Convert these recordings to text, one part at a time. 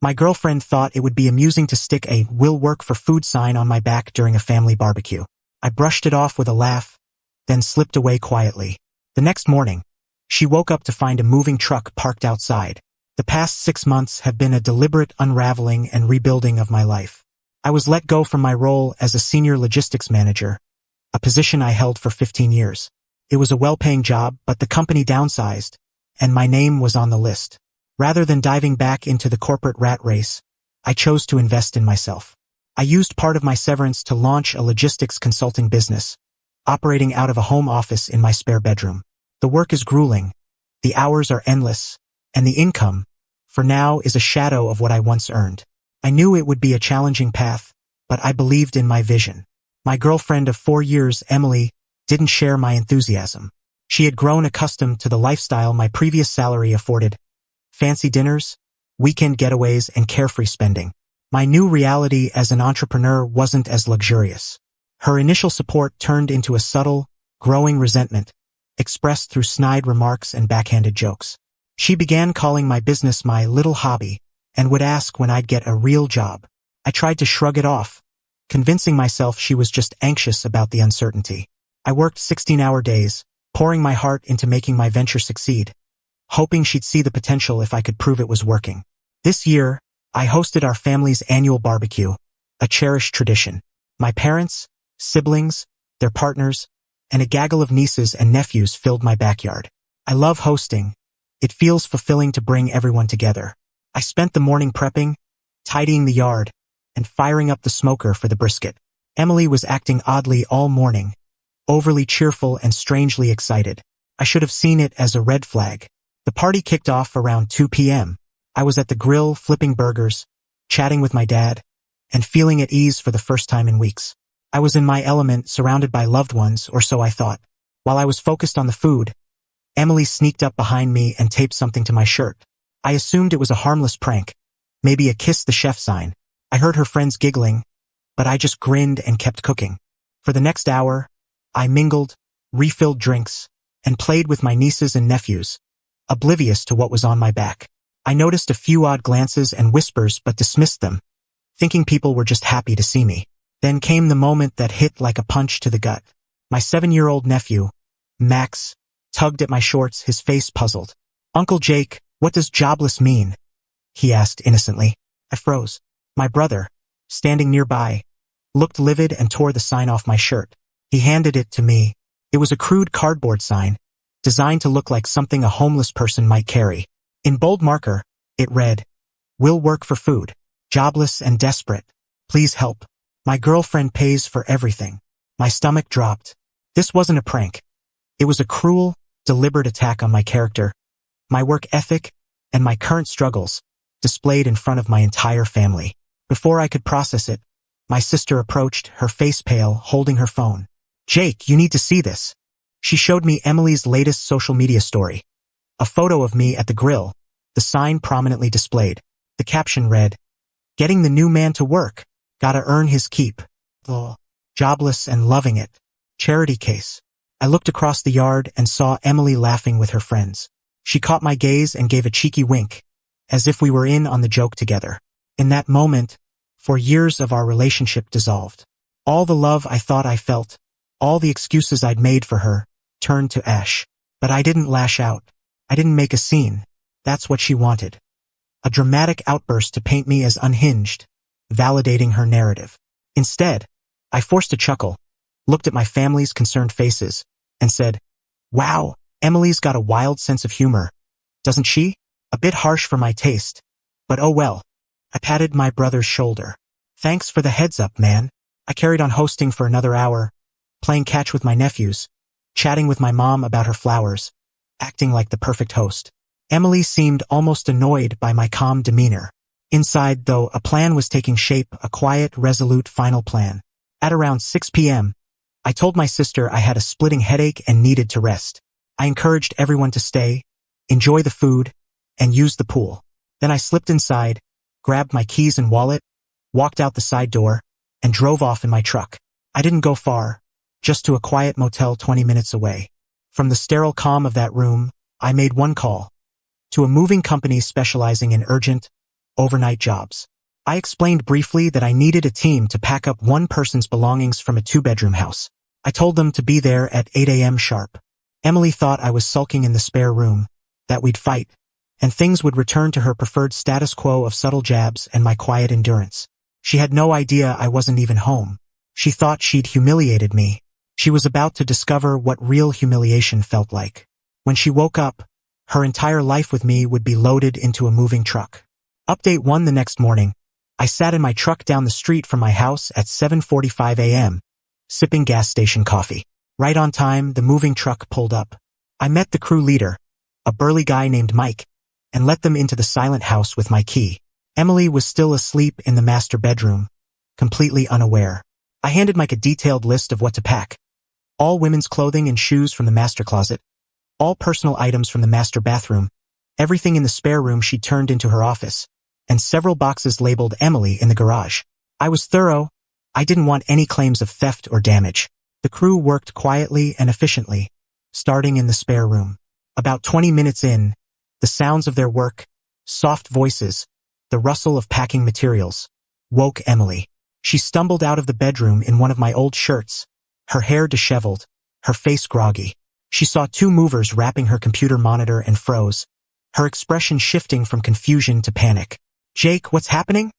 My girlfriend thought it would be amusing to stick a "will work for food" sign on my back during a family barbecue. I brushed it off with a laugh, then slipped away quietly. The next morning, she woke up to find a moving truck parked outside. The past 6 months have been a deliberate unraveling and rebuilding of my life. I was let go from my role as a senior logistics manager, a position I held for 15 years. It was a well-paying job, but the company downsized, and my name was on the list. Rather than diving back into the corporate rat race, I chose to invest in myself. I used part of my severance to launch a logistics consulting business, operating out of a home office in my spare bedroom. The work is grueling, the hours are endless, and the income, for now, is a shadow of what I once earned. I knew it would be a challenging path, but I believed in my vision. My girlfriend of 4 years, Emily, didn't share my enthusiasm. She had grown accustomed to the lifestyle my previous salary afforded: fancy dinners, weekend getaways, and carefree spending. My new reality as an entrepreneur wasn't as luxurious. Her initial support turned into a subtle, growing resentment, expressed through snide remarks and backhanded jokes. She began calling my business my little hobby, and would ask when I'd get a real job. I tried to shrug it off, convincing myself she was just anxious about the uncertainty. I worked 16-hour days, pouring my heart into making my venture succeed, hoping she'd see the potential if I could prove it was working. This year, I hosted our family's annual barbecue, a cherished tradition. My parents, siblings, their partners, and a gaggle of nieces and nephews filled my backyard. I love hosting. It feels fulfilling to bring everyone together. I spent the morning prepping, tidying the yard, and firing up the smoker for the brisket. Emily was acting oddly all morning, overly cheerful and strangely excited. I should have seen it as a red flag. The party kicked off around 2 p.m. I was at the grill flipping burgers, chatting with my dad, and feeling at ease for the first time in weeks. I was in my element, surrounded by loved ones, or so I thought. While I was focused on the food, Emily sneaked up behind me and taped something to my shirt. I assumed it was a harmless prank, maybe a kiss the chef sign. I heard her friends giggling, but I just grinned and kept cooking. For the next hour, I mingled, refilled drinks, and played with my nieces and nephews, oblivious to what was on my back. I noticed a few odd glances and whispers but dismissed them, thinking people were just happy to see me. Then came the moment that hit like a punch to the gut. My 7-year-old nephew, Max, tugged at my shorts, his face puzzled. "Uncle Jake, what does jobless mean?" he asked innocently. I froze. My brother, standing nearby, looked livid and tore the sign off my shirt. He handed it to me. It was a crude cardboard sign, designed to look like something a homeless person might carry. In bold marker, it read, "Will work for food. Jobless and desperate. Please help. My girlfriend pays for everything." My stomach dropped. This wasn't a prank. It was a cruel, deliberate attack on my character, my work ethic, and my current struggles, displayed in front of my entire family. Before I could process it, my sister approached, her face pale, holding her phone. "Jake, you need to see this." She showed me Emily's latest social media story. A photo of me at the grill, the sign prominently displayed. The caption read, "Getting the new man to work. Gotta earn his keep. Jobless and loving it. Charity case." I looked across the yard and saw Emily laughing with her friends. She caught my gaze and gave a cheeky wink, as if we were in on the joke together. In that moment, 4 years of our relationship dissolved. All the love I thought I felt, all the excuses I'd made for her, turned to ash. But I didn't lash out. I didn't make a scene. That's what she wanted. A dramatic outburst to paint me as unhinged, validating her narrative. Instead, I forced a chuckle, looked at my family's concerned faces, and said, "Wow, Emily's got a wild sense of humor, doesn't she? A bit harsh for my taste, but oh well." I patted my brother's shoulder. "Thanks for the heads up, man." I carried on hosting for another hour, playing catch with my nephews, chatting with my mom about her flowers, acting like the perfect host. Emily seemed almost annoyed by my calm demeanor. Inside, though, a plan was taking shape, a quiet, resolute final plan. At around 6 p.m., I told my sister I had a splitting headache and needed to rest. I encouraged everyone to stay, enjoy the food, and use the pool. Then I slipped inside, grabbed my keys and wallet, walked out the side door, and drove off in my truck. I didn't go far, just to a quiet motel 20 minutes away. From the sterile calm of that room, I made one call, to a moving company specializing in urgent, overnight jobs. I explained briefly that I needed a team to pack up one person's belongings from a two-bedroom house. I told them to be there at 8 a.m. sharp. Emily thought I was sulking in the spare room, that we'd fight, and things would return to her preferred status quo of subtle jabs and my quiet endurance. She had no idea I wasn't even home. She thought she'd humiliated me. She was about to discover what real humiliation felt like. When she woke up, her entire life with me would be loaded into a moving truck. Update 1. The next morning, I sat in my truck down the street from my house at 7:45 a.m., sipping gas station coffee. Right on time, the moving truck pulled up. I met the crew leader, a burly guy named Mike, and let them into the silent house with my key. Emily was still asleep in the master bedroom, completely unaware. I handed Mike a detailed list of what to pack. All women's clothing and shoes from the master closet, all personal items from the master bathroom, everything in the spare room she turned into her office, and several boxes labeled Emily in the garage. I was thorough. I didn't want any claims of theft or damage. The crew worked quietly and efficiently, starting in the spare room. About 20 minutes in, the sounds of their work, soft voices, the rustle of packing materials, woke Emily. She stumbled out of the bedroom in one of my old shirts, her hair disheveled, her face groggy. She saw two movers wrapping her computer monitor and froze, her expression shifting from confusion to panic. "Jake, what's happening?"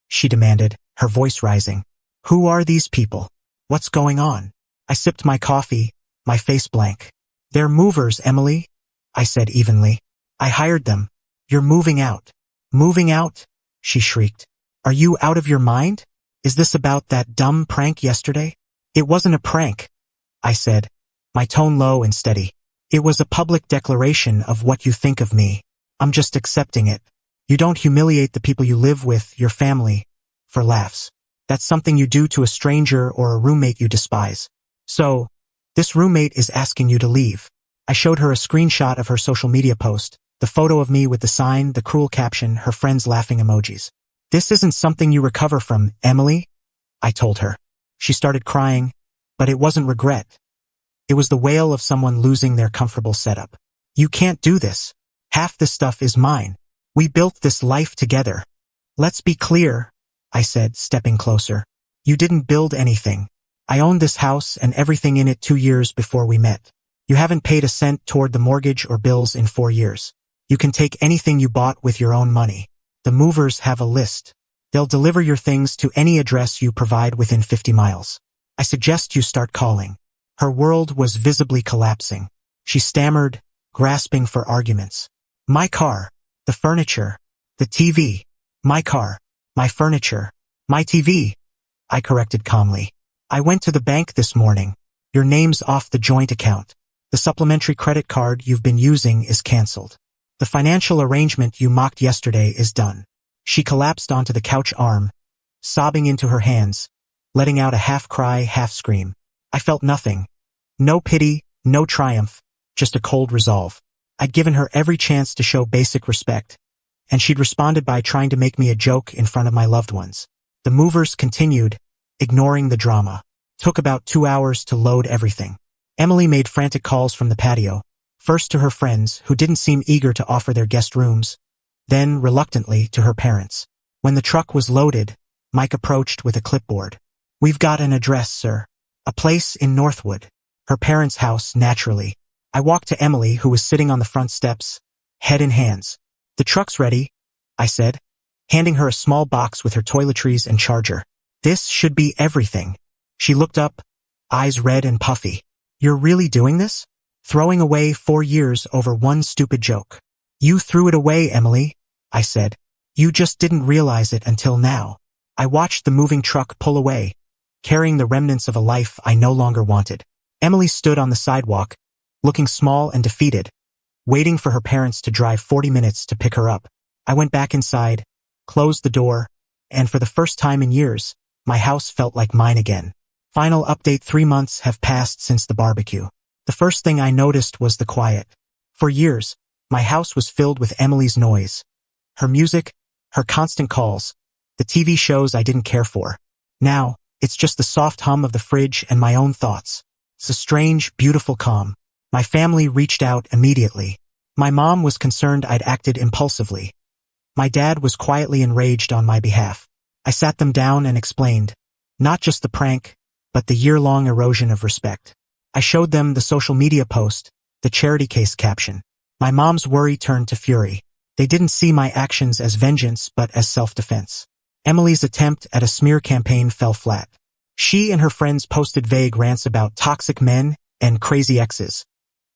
she demanded, her voice rising. "Who are these people? What's going on?" I sipped my coffee, my face blank. "They're movers, Emily," I said evenly. "I hired them. You're moving out." "Moving out?" she shrieked. "Are you out of your mind? Is this about that dumb prank yesterday?" "It wasn't a prank," I said, my tone low and steady. "It was a public declaration of what you think of me. I'm just accepting it. You don't humiliate the people you live with, your family, for laughs. That's something you do to a stranger or a roommate you despise. So, this roommate is asking you to leave." I showed her a screenshot of her social media post, the photo of me with the sign, the cruel caption, her friends laughing emojis. "This isn't something you recover from, Emily," I told her. She started crying, but it wasn't regret. It was the wail of someone losing their comfortable setup. "You can't do this. Half this stuff is mine. We built this life together." "Let's be clear," I said, stepping closer. "You didn't build anything. I owned this house and everything in it 2 years before we met. You haven't paid a cent toward the mortgage or bills in 4 years. You can take anything you bought with your own money. The movers have a list. They'll deliver your things to any address you provide within 50 miles. I suggest you start calling." Her world was visibly collapsing. She stammered, grasping for arguments. "My car, the furniture, the TV, my car, my furniture, my TV," I corrected calmly. "I went to the bank this morning. Your name's off the joint account. The supplementary credit card you've been using is canceled. The financial arrangement you mocked yesterday is done." She collapsed onto the couch arm, sobbing into her hands, letting out a half-cry, half-scream. I felt nothing. No pity, no triumph, just a cold resolve. I'd given her every chance to show basic respect, and she'd responded by trying to make me a joke in front of my loved ones. The movers continued, ignoring the drama. Took about 2 hours to load everything. Emily made frantic calls from the patio, first to her friends, who didn't seem eager to offer their guest rooms, then, reluctantly, to her parents. When the truck was loaded, Mike approached with a clipboard. "We've got an address, sir. A place in Northwood." Her parents' house, naturally. I walked to Emily, who was sitting on the front steps, head in hands. "The truck's ready," I said, handing her a small box with her toiletries and charger. "This should be everything." She looked up, eyes red and puffy. "You're really doing this? Throwing away 4 years over one stupid joke?" "You threw it away, Emily," I said. "You just didn't realize it until now." I watched the moving truck pull away, carrying the remnants of a life I no longer wanted. Emily stood on the sidewalk, looking small and defeated, waiting for her parents to drive 40 minutes to pick her up. I went back inside, closed the door, and for the first time in years, my house felt like mine again. Final update: 3 months have passed since the barbecue. The first thing I noticed was the quiet. For years, my house was filled with Emily's noise. Her music, her constant calls, the TV shows I didn't care for. Now, it's just the soft hum of the fridge and my own thoughts. It's a strange, beautiful calm. My family reached out immediately. My mom was concerned I'd acted impulsively. My dad was quietly enraged on my behalf. I sat them down and explained, not just the prank, but the year-long erosion of respect. I showed them the social media post, the charity case caption. My mom's worry turned to fury. They didn't see my actions as vengeance but as self-defense. Emily's attempt at a smear campaign fell flat. She and her friends posted vague rants about toxic men and crazy exes.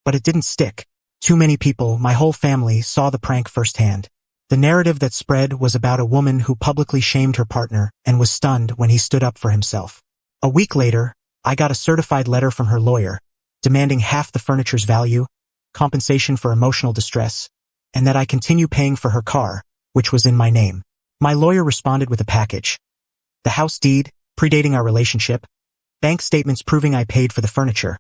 But it didn't stick. Too many people, my whole family, saw the prank firsthand. The narrative that spread was about a woman who publicly shamed her partner and was stunned when he stood up for himself. A week later, I got a certified letter from her lawyer, demanding half the furniture's value, compensation for emotional distress, and that I continue paying for her car, which was in my name. My lawyer responded with a package. The house deed, predating our relationship, bank statements proving I paid for the furniture,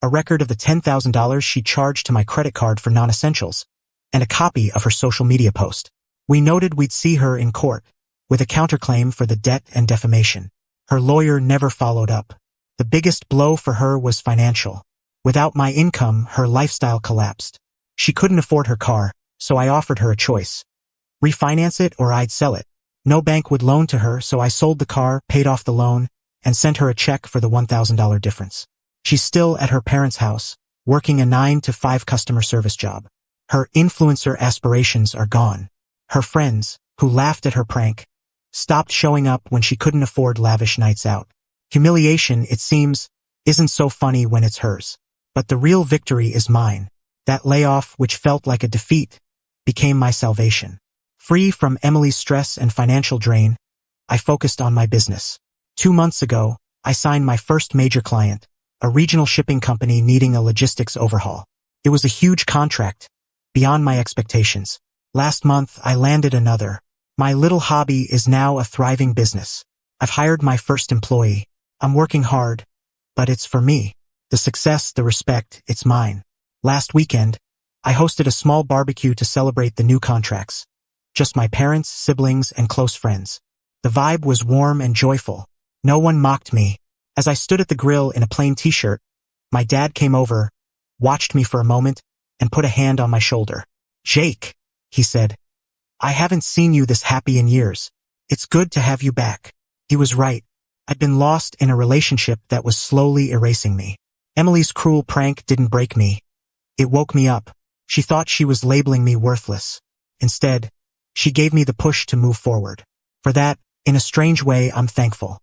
a record of the $10,000 she charged to my credit card for non-essentials, and a copy of her social media post. We noted we'd see her in court, with a counterclaim for the debt and defamation. Her lawyer never followed up. The biggest blow for her was financial. Without my income, her lifestyle collapsed. She couldn't afford her car, so I offered her a choice. Refinance it or I'd sell it. No bank would loan to her, so I sold the car, paid off the loan, and sent her a check for the $1,000 difference. She's still at her parents' house, working a 9-to-5 customer service job. Her influencer aspirations are gone. Her friends, who laughed at her prank, stopped showing up when she couldn't afford lavish nights out. Humiliation, it seems, isn't so funny when it's hers. But the real victory is mine. That layoff, which felt like a defeat, became my salvation. Free from Emily's stress and financial drain, I focused on my business. 2 months ago, I signed my first major client, a regional shipping company needing a logistics overhaul. It was a huge contract, beyond my expectations. Last month, I landed another. My little hobby is now a thriving business. I've hired my first employee. I'm working hard, but it's for me. The success, the respect, it's mine. Last weekend, I hosted a small barbecue to celebrate the new contracts. Just my parents, siblings, and close friends. The vibe was warm and joyful. No one mocked me. As I stood at the grill in a plain t-shirt, my dad came over, watched me for a moment, and put a hand on my shoulder. "Jake," he said, "I haven't seen you this happy in years. It's good to have you back." He was right. I'd been lost in a relationship that was slowly erasing me. Emily's cruel prank didn't break me. It woke me up. She thought she was labeling me worthless. Instead, she gave me the push to move forward. For that, in a strange way, I'm thankful.